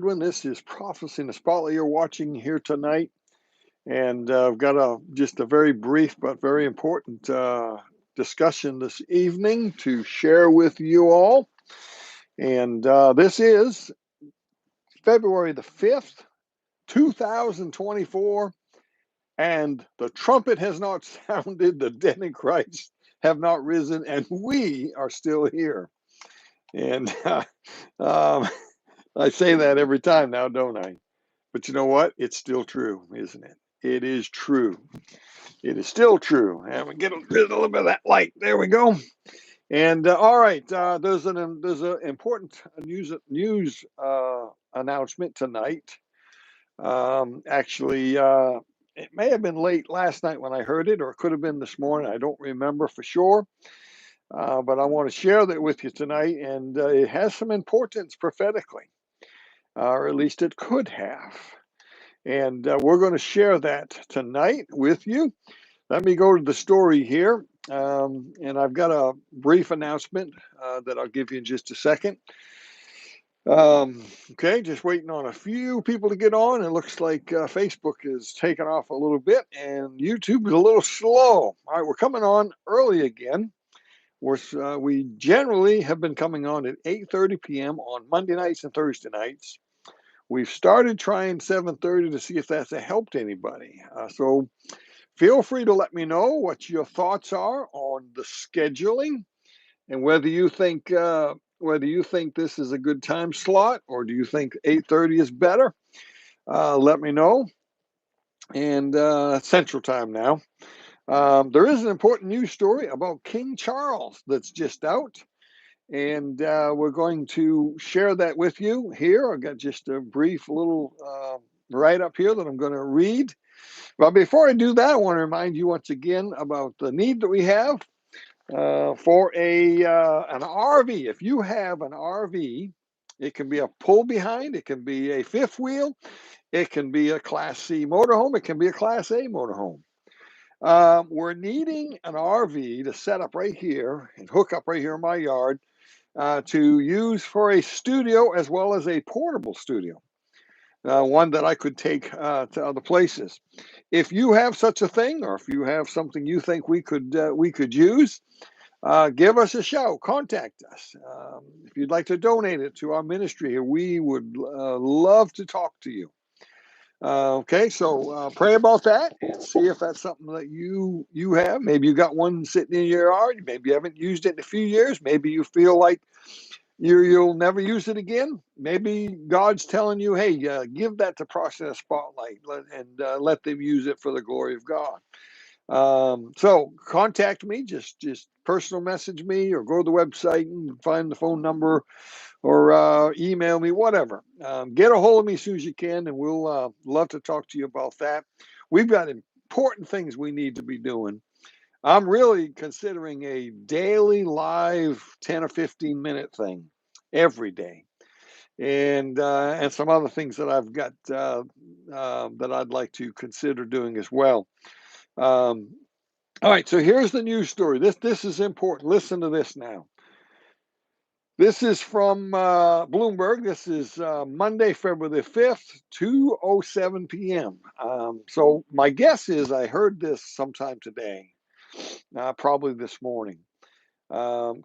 This is Prophecy in the Spotlight you're watching here tonight. And I've got just a very brief but very important discussion this evening to share with you all. And this is February the 5th, 2024. And the trumpet has not sounded, the dead in Christ have not risen, and we are still here. And I say that every time now, don't I? But you know what? It's still true, isn't it? It is true. It is still true. And we get a little bit of that light. There we go. And all right, there's an important news announcement tonight. Actually, it may have been late last night when I heard it, or it could have been this morning. I don't remember for sure. But I want to share that with you tonight, and it has some importance prophetically, or at least it could have. And we're going to share that tonight with you. Let me go to the story here. And I've got a brief announcement that I'll give you in just a second. Okay, just waiting on a few people to get on. It looks like Facebook is taking off a little bit and YouTube is a little slow. All right, we're coming on early again. We generally have been coming on at 8:30 p.m. on Monday nights and Thursday nights. We've started trying 7:30 to see if that's a help to anybody. So feel free to let me know what your thoughts are on the scheduling and whether you think this is a good time slot, or do you think 8:30 is better. Let me know. And Central Time now. There is an important news story about King Charles that's just out. And we're going to share that with you here. I've got just a brief little write up here that I'm going to read. But before I do that, I want to remind you once again about the need that we have for an RV. If you have an RV, it can be a pull behind, it can be a fifth wheel, it can be a Class C motorhome, it can be a Class A motorhome. We're needing an RV to set up right here and hook up right here in my yard to use for a studio as well as a portable studio, one that I could take to other places. If you have such a thing, or if you have something you think we could use, give us a shout. Contact us. If you'd like to donate it to our ministry here, we would love to talk to you. Okay, so pray about that and see if that's something that you have. Maybe you got one sitting in your yard. Maybe you haven't used it in a few years. Maybe you feel like you'll never use it again. Maybe God's telling you, hey, give that to Prophecy Spotlight and let them use it for the glory of God. So contact me, just personal message me, or go to the website and find the phone number, or email me, whatever. Get a hold of me as soon as you can, and we'll love to talk to you about that. We've got important things we need to be doing. I'm really considering a daily live 10 or 15 minute thing every day. And some other things that I've got that I'd like to consider doing as well. All right, so here's the news story. This is important. Listen to this now. This is from Bloomberg. This is Monday, February the 5th, 2:07 p.m. So my guess is I heard this sometime today, probably this morning.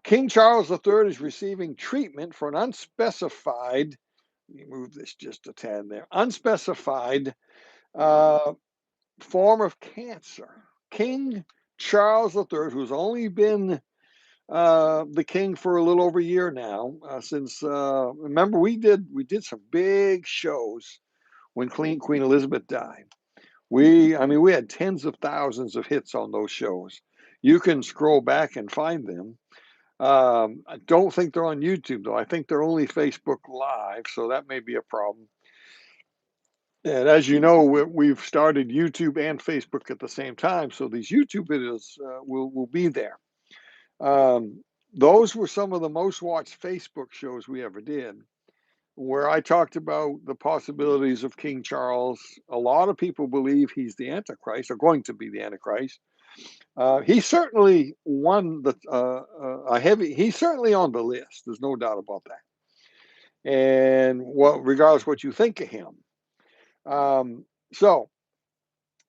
King Charles III is receiving treatment for an unspecified, let me move this just a tad there, unspecified form of cancer. King Charles III, who's only been the king for a little over a year now, since remember we did some big shows when Queen Elizabeth died. We had tens of thousands of hits on those shows. You can scroll back and find them. I don't think they're on YouTube though. I think they're only Facebook Live, so that may be a problem. And as you know, we've started YouTube and Facebook at the same time, so these YouTube videos will be there. Those were some of the most watched Facebook shows we ever did, where I talked about the possibilities of King Charles. A lot of people believe he's the Antichrist, or going to be the Antichrist. He certainly won he's certainly on the list. There's no doubt about that. and regardless what you think of him. So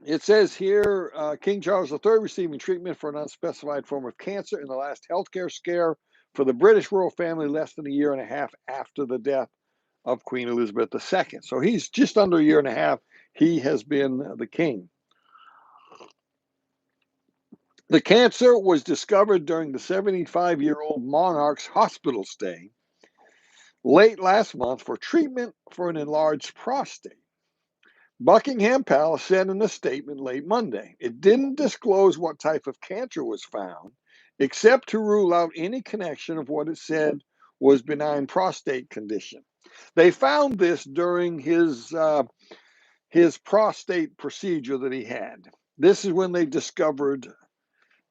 it says here, King Charles III receiving treatment for an unspecified form of cancer in the last healthcare scare for the British royal family less than a year and a half after the death of Queen Elizabeth II. So he's just under a year and a half. He has been the king. The cancer was discovered during the 75-year-old monarch's hospital stay late last month for treatment for an enlarged prostate. Buckingham Palace said in a statement late Monday it didn't disclose what type of cancer was found, except to rule out any connection of what it said was benign prostate condition. They found this during his prostate procedure that he had. This is when they discovered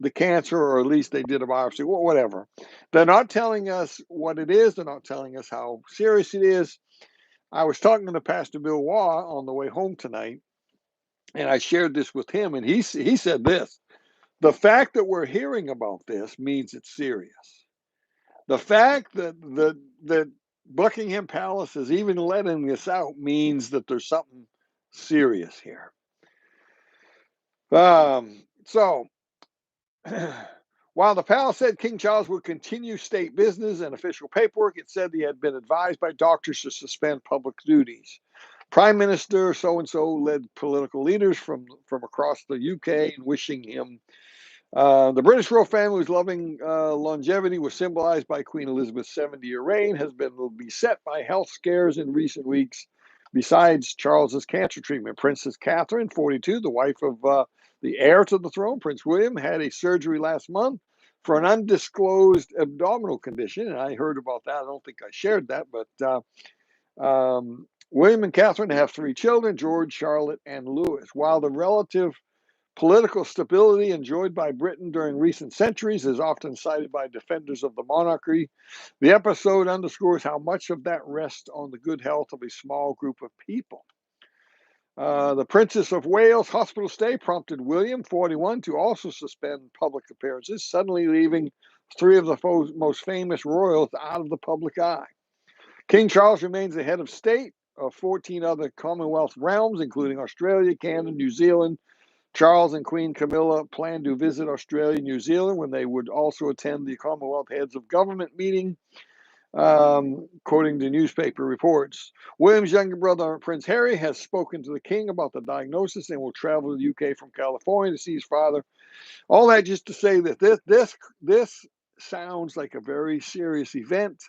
the cancer, or at least they did a biopsy, whatever. They're not telling us what it is. They're not telling us how serious it is. I was talking to Pastor Bill Waugh on the way home tonight, and I shared this with him, and he said this: the fact that we're hearing about this means it's serious. The fact that Buckingham Palace is even letting this out means that there's something serious here. So while the palace said King Charles would continue state business and official paperwork, it said he had been advised by doctors to suspend public duties. Prime Minister so-and-so led political leaders from across the UK in wishing him. The British royal family's loving longevity was symbolized by Queen Elizabeth's 70-year reign, has been beset by health scares in recent weeks. Besides Charles's cancer treatment, Princess Catherine, 42, the wife of the heir to the throne, Prince William, had a surgery last month for an undisclosed abdominal condition, and I heard about that. I don't think I shared that, but William and Catherine have 3 children, George, Charlotte, and Louis. While the relative political stability enjoyed by Britain during recent centuries is often cited by defenders of the monarchy, the episode underscores how much of that rests on the good health of a small group of people. The Princess of Wales' hospital stay prompted William, 41, to also suspend public appearances, suddenly leaving 3 of the most famous royals out of the public eye. King Charles remains the head of state of 14 other Commonwealth realms, including Australia, Canada, New Zealand. Charles and Queen Camilla plan to visit Australia and New Zealand when they would also attend the Commonwealth Heads of Government meeting, quoting the newspaper reports. William's younger brother, Prince Harry, has spoken to the king about the diagnosis and will travel to the UK from California to see his father. All that just to say that this sounds like a very serious event.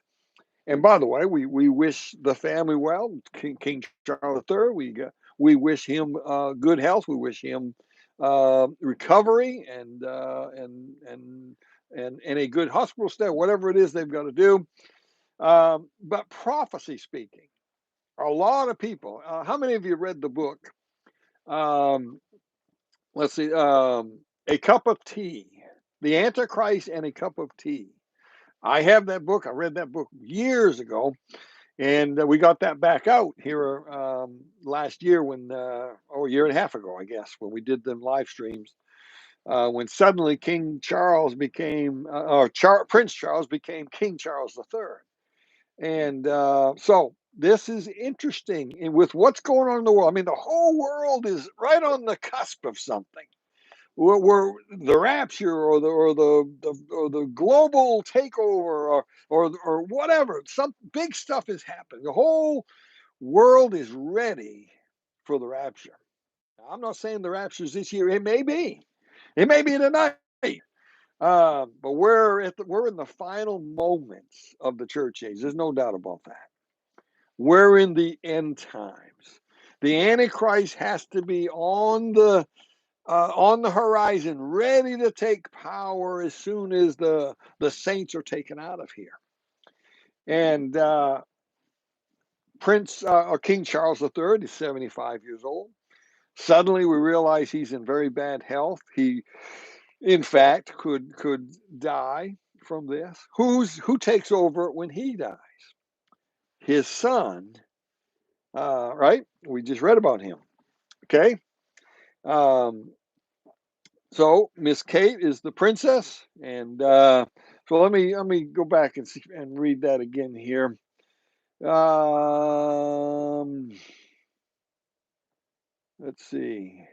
And by the way, we wish the family well. King Charles III, we wish him good health. We wish him recovery and a good hospital stay, whatever it is they've got to do. But prophecy speaking, a lot of people. How many of you read the book? Let's see. A Cup of Tea, The Antichrist and a Cup of Tea. I have that book. I read that book years ago. And we got that back out here last year when, a year and a half ago, I guess, when we did them live streams. When suddenly King Charles became, Prince Charles became King Charles III. And so this is interesting. And with what's going on in the world, I mean, the whole world is right on the cusp of something. Where the rapture or the global takeover or whatever, some big stuff is happening. The whole world is ready for the rapture. Now, I'm not saying the rapture is this year. It may be tonight. But we're in the final moments of the church age. There's no doubt about that. We're in the end times. The Antichrist has to be on the horizon, ready to take power as soon as the saints are taken out of here. And King Charles III is 75 years old. Suddenly, we realize he's in very bad health. He, in fact, could die from this. Who takes over when he dies? His son, right? We just read about him. Okay. So Miss Kate is the princess, and so let me go back and read that again here. Um, let's see.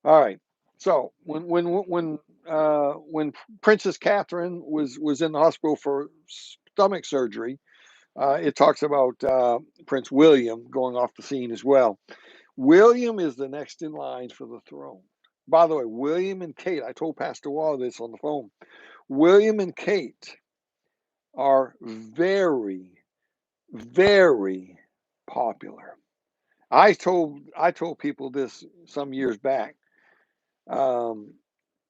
All right. So when Princess Catherine was in the hospital for stomach surgery, it talks about Prince William going off the scene as well. William is the next in line for the throne. By the way, William and Kate, I told Pastor Wall this on the phone. William and Kate are very, very popular. I told people this some years back, um,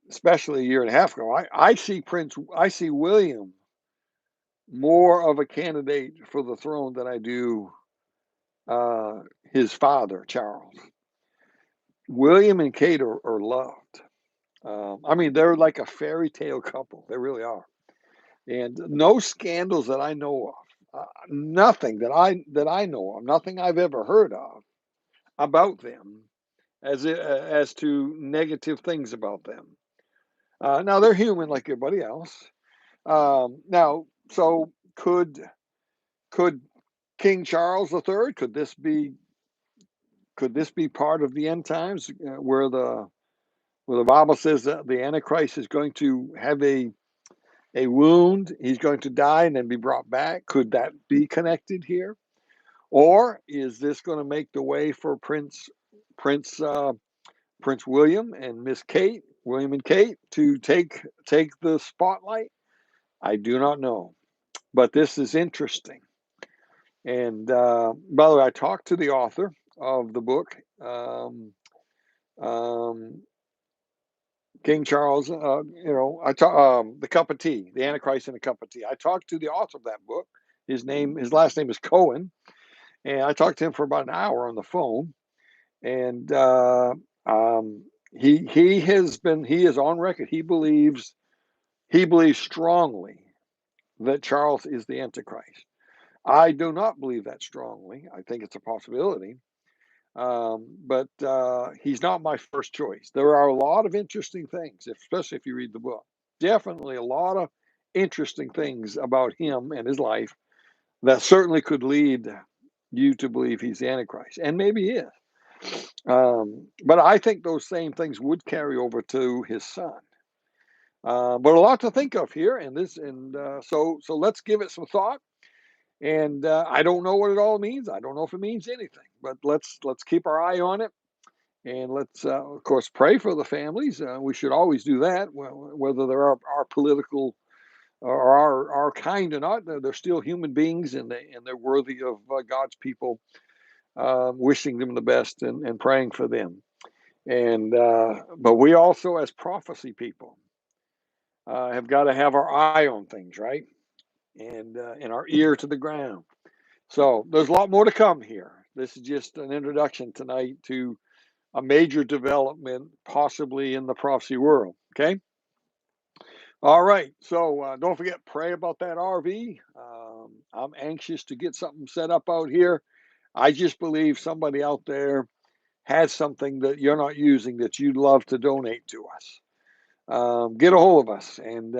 especially a year and a half ago. I see William more of a candidate for the throne than I do uh, his father Charles. William and Kate are loved. I mean, they're like a fairy tale couple. They really are, and no scandals that I know of. Nothing that I know of. Nothing I've ever heard of about them as to negative things about them. Now they're human like everybody else. Now, so could King Charles III, could this be part of the end times where the Bible says that the Antichrist is going to have a wound, he's going to die and then be brought back? Could that be connected here? Or is this going to make the way for Prince Prince William and Miss Kate, William and Kate, to take the spotlight? I do not know, but this is interesting. And by the way, I talked to the author of the book, um, King Charles. I talk the Cup of Tea, the Antichrist in a Cup of Tea. I talked to the author of that book. His last name is Cohen, and I talked to him for about an hour on the phone. And um, he is on record. He believes strongly that Charles is the Antichrist. I do not believe that strongly. I think it's a possibility. But he's not my first choice. There are a lot of interesting things, especially if you read the book. Definitely a lot of interesting things about him and his life that certainly could lead you to believe he's the Antichrist, and maybe he is. But I think those same things would carry over to his son. But a lot to think of here, and so let's give it some thought. And I don't know what it all means. I don't know if it means anything, but let's keep our eye on it, and let's of course pray for the families. We should always do that, whether they're our political or our kind or not. They're still human beings, and they're worthy of God's people, wishing them the best and praying for them. And but we also, as prophecy people, have got to have our eye on things, right? And our ear to the ground. So there's a lot more to come here. This is just an introduction tonight to a major development, possibly in the prophecy world. Okay. All right. So don't forget, pray about that RV. I'm anxious to get something set up out here. I just believe somebody out there has something that you're not using that you'd love to donate to us. Get a hold of us. And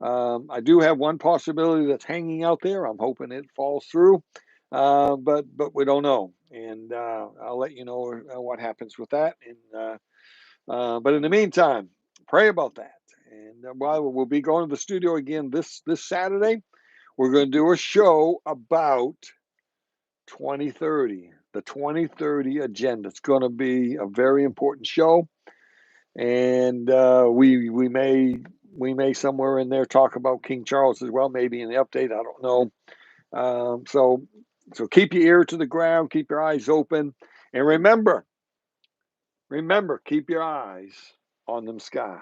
I do have one possibility that's hanging out there. I'm hoping it falls through, but we don't know. And I'll let you know what happens with that. And but in the meantime, pray about that. And while we'll be going to the studio again this Saturday, we're going to do a show about 2030, the 2030 agenda. It's going to be a very important show, and we may somewhere in there talk about King Charles as well, maybe in the update. I don't know. So keep your ear to the ground, keep your eyes open, and remember, keep your eyes on them skies.